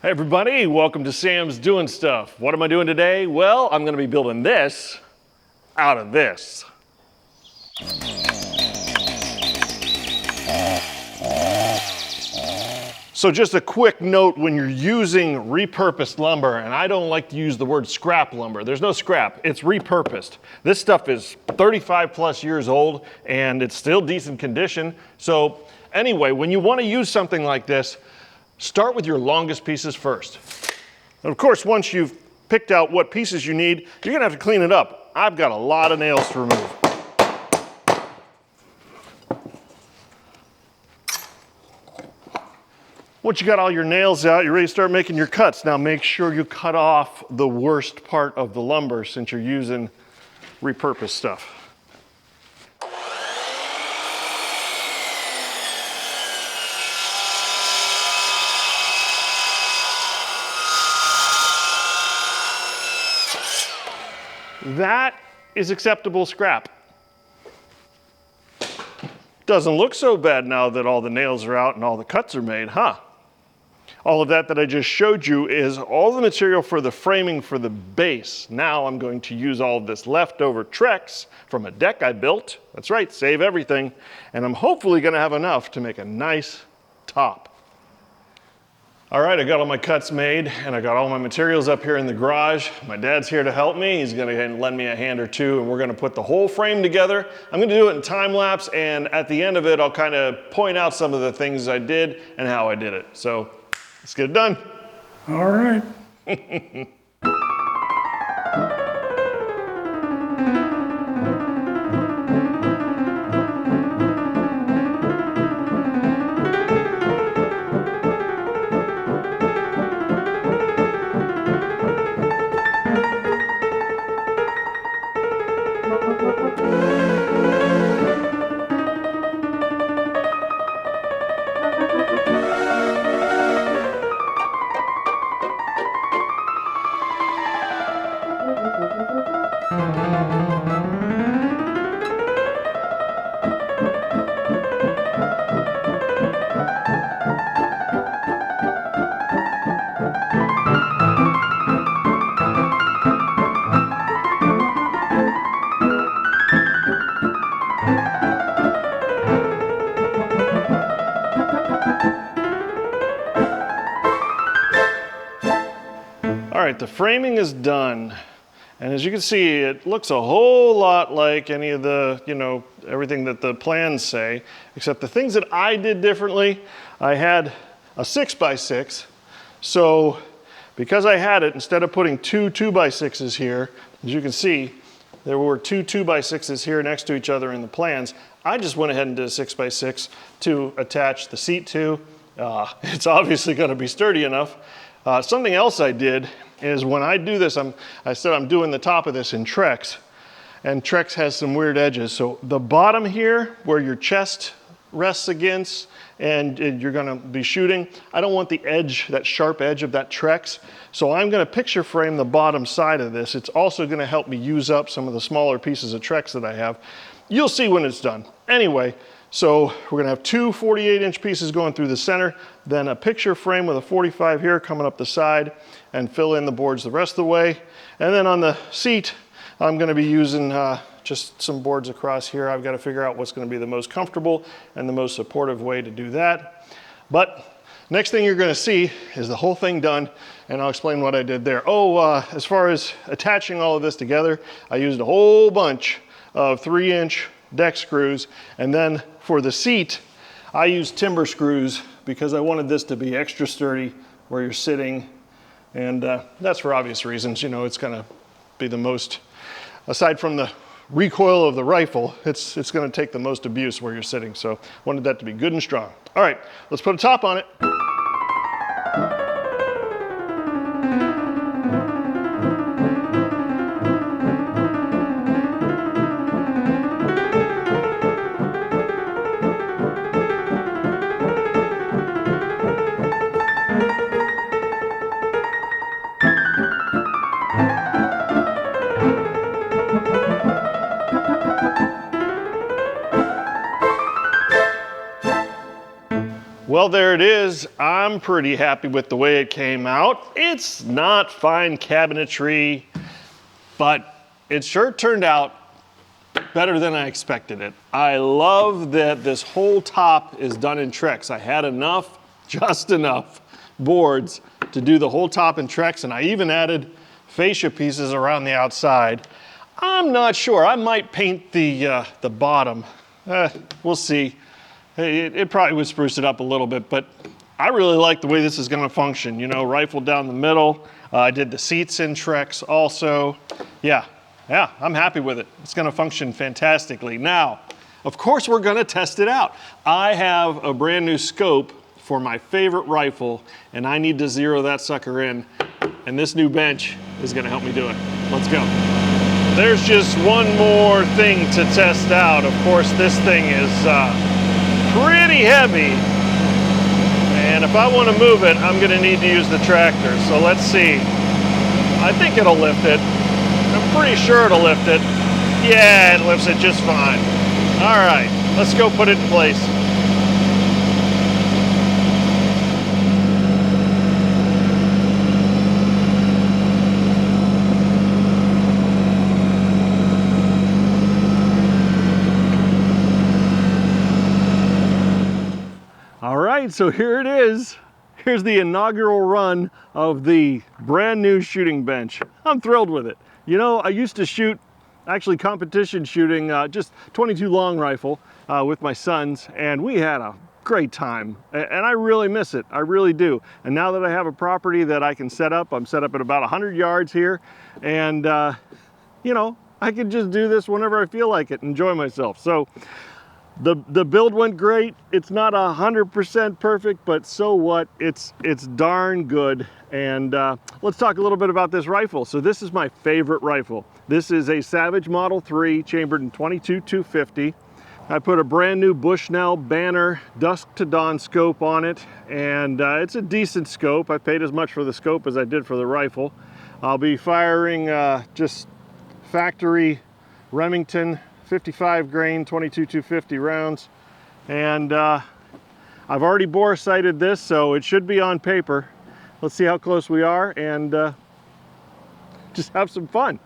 Hey everybody, welcome to Sam's Doing Stuff. What am I doing today? Well, I'm going to be building this out of this. So just a quick note when you're using repurposed lumber, and I don't like to use the word scrap lumber. There's no scrap, it's repurposed. This stuff is 35 plus years old and it's still decent condition. So anyway, when you want to use something like this, start with your longest pieces first. And of course, once you've picked out what pieces you need, you're gonna have to clean it up. I've got a lot of nails to remove. Once you got all your nails out, you're ready to start making your cuts. Now make sure you cut off the worst part of the lumber since you're using repurposed stuff. That is acceptable scrap. Doesn't look so bad now that all the nails are out and all the cuts are made, huh? All of that I just showed you is all the material for the framing for the base. Now I'm going to use all of this leftover Trex from a deck I built. That's right, save everything. And I'm hopefully gonna have enough to make a nice top. All right, I got all my cuts made and I got all my materials up here in the garage. My dad's here to help me. He's gonna lend me a hand or two and we're gonna put the whole frame together. I'm gonna do it in time lapse and at the end of it, I'll kind of point out some of the things I did and how I did it. So let's get it done. All right. All right, the framing is done. And as you can see, it looks a whole lot like any of the, everything that the plans say, except the things that I did differently, I had a 6x6. So because I had it, instead of putting two 2x6s here, as you can see, there were two 2x6s here next to each other in the plans. I just went ahead and did a 6x6 to attach the seat to. It's obviously gonna be sturdy enough. Something else I did is when I do this, I said I'm doing the top of this in Trex, and Trex has some weird edges. So the bottom here, where your chest rests against, and you're gonna be shooting, I don't want the edge, that sharp edge of that Trex. So I'm gonna picture frame the bottom side of this. It's also gonna help me use up some of the smaller pieces of Trex that I have. You'll see when it's done. Anyway, so we're gonna have two 48-inch pieces going through the center, then a picture frame with a 45 here coming up the side, and fill in the boards the rest of the way. And then on the seat, I'm gonna be using just some boards across here. I've gotta figure out what's gonna be the most comfortable and the most supportive way to do that. But next thing you're gonna see is the whole thing done, and I'll explain what I did there. As far as attaching all of this together, I used a whole bunch of 3-inch deck screws, and then for the seat, I used timber screws because I wanted this to be extra sturdy where you're sitting, and that's for obvious reasons. It's gonna be the most, aside from the recoil of the rifle, it's gonna take the most abuse where you're sitting, so wanted that to be good and strong. All right, let's put a top on it. Well, Well, there it is. I'm pretty happy with the way it came out. It's not fine cabinetry, but it sure turned out better than I expected it. I love that this whole top is done in Trex. I had enough, just enough boards to do the whole top in Trex, and I even added fascia pieces around the outside. I'm not sure. I might paint the bottom. We'll see. It probably would spruce it up a little bit, but I really like the way this is going to function. You know, rifle down the middle. I did the seats in Trex also. Yeah, I'm happy with it. It's going to function fantastically. Now, of course, we're going to test it out. I have a brand new scope for my favorite rifle, and I need to zero that sucker in, and this new bench is going to help me do it. Let's go. There's just one more thing to test out. Of course, this thing is pretty heavy, and if I want to move it, I'm going to need to use the tractor. So let's see. I think it'll lift it. I'm pretty sure it'll lift it. Yeah, it lifts it just fine. All right, let's go put it in place. All right, so here it is. Here's the inaugural run of the brand new shooting bench. I'm thrilled with it. You know, I used to shoot, actually competition shooting, just 22 long rifle with my sons, and we had a great time. And I really miss it, I really do. And now that I have a property that I can set up, I'm set up at about 100 yards here, and you know, I can just do this whenever I feel like it, enjoy myself. So the build went great. It's not 100% perfect, but so what? It's darn good. And let's talk a little bit about this rifle. So this is my favorite rifle. This is a Savage Model 3 chambered in 22-250. I put a brand new Bushnell Banner dusk to dawn scope on it, and it's a decent scope. I paid as much for the scope as I did for the rifle. I'll be firing just factory Remington 55 grain 22-250 rounds, and I've already bore sighted this, so it should be on paper. Let's see how close we are and just have some fun.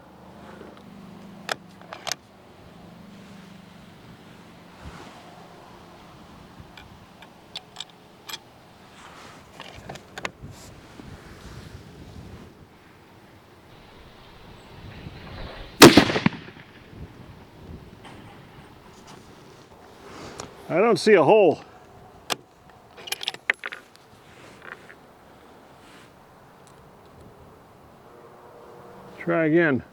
I don't see a hole. Try again.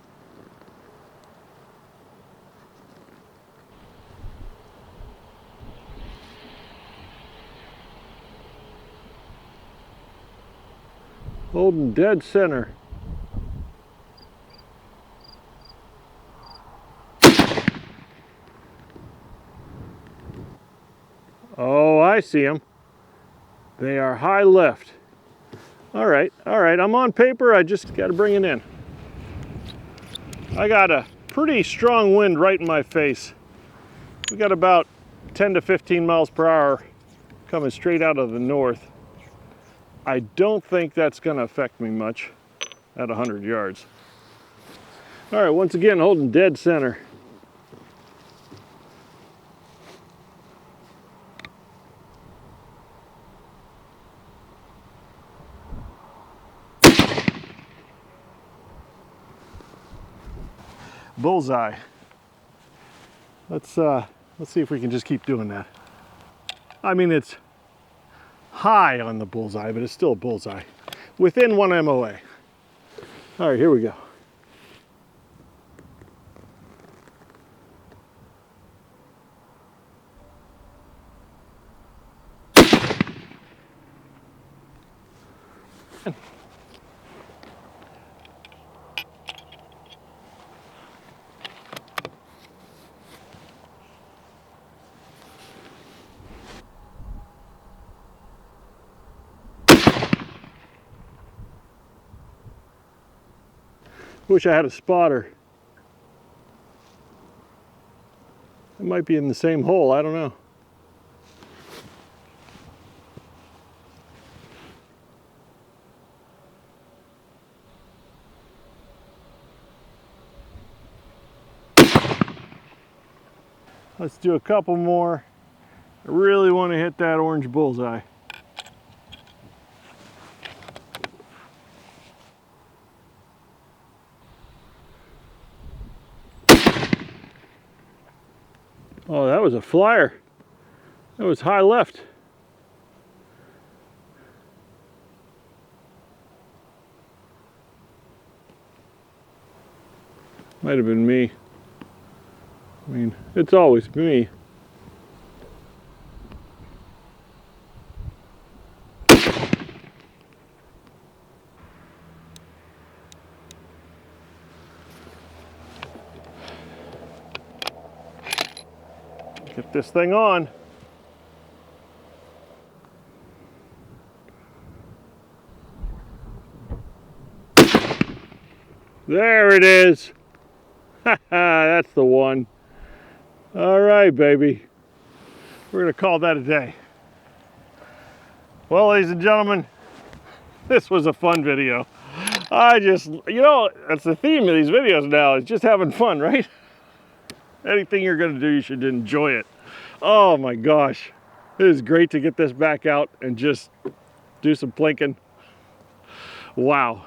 Holding dead center. Oh, I see them. They are high lift. All right, I'm on paper. I just got to bring it in. I got a pretty strong wind right in my face. We got about 10 to 15 miles per hour coming straight out of the north. I don't think that's going to affect me much at 100 yards. All right, once again, holding dead center. Bullseye. Let's see if we can just keep doing that. I mean, it's high on the bullseye, but it's still a bullseye. Within 1 MOA. All right, here we go. Wish I had a spotter. It might be in the same hole, I don't know. Let's do a couple more. I really want to hit that orange bullseye. Oh, that was a flyer. That was high left. Might have been me. I mean, it's always me. Get this thing on. There it is. That's the one. All right, baby. We're gonna call that a day. Well, ladies and gentlemen, this was a fun video. That's the theme of these videos now, is just having fun, right? Anything you're gonna do, you should enjoy it. Oh my gosh. It is great to get this back out and just do some plinking. Wow.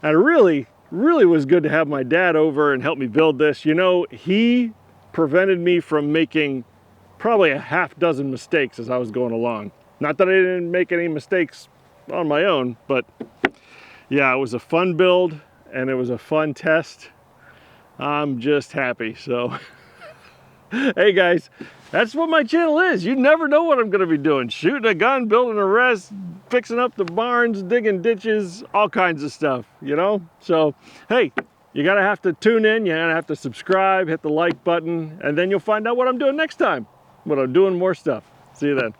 And it really was good to have my dad over and help me build this. You know, he prevented me from making probably a half dozen mistakes as I was going along. Not that I didn't make any mistakes on my own, but yeah, it was a fun build and it was a fun test. I'm just happy. So hey guys, that's what my channel is. You never know what I'm going to be doing. Shooting a gun, building a res, fixing up the barns, digging ditches, all kinds of stuff, you know? So, hey, you gotta have to tune in, you gotta have to subscribe, hit the like button, and then you'll find out what I'm doing next time. When I'm doing more stuff. See you then.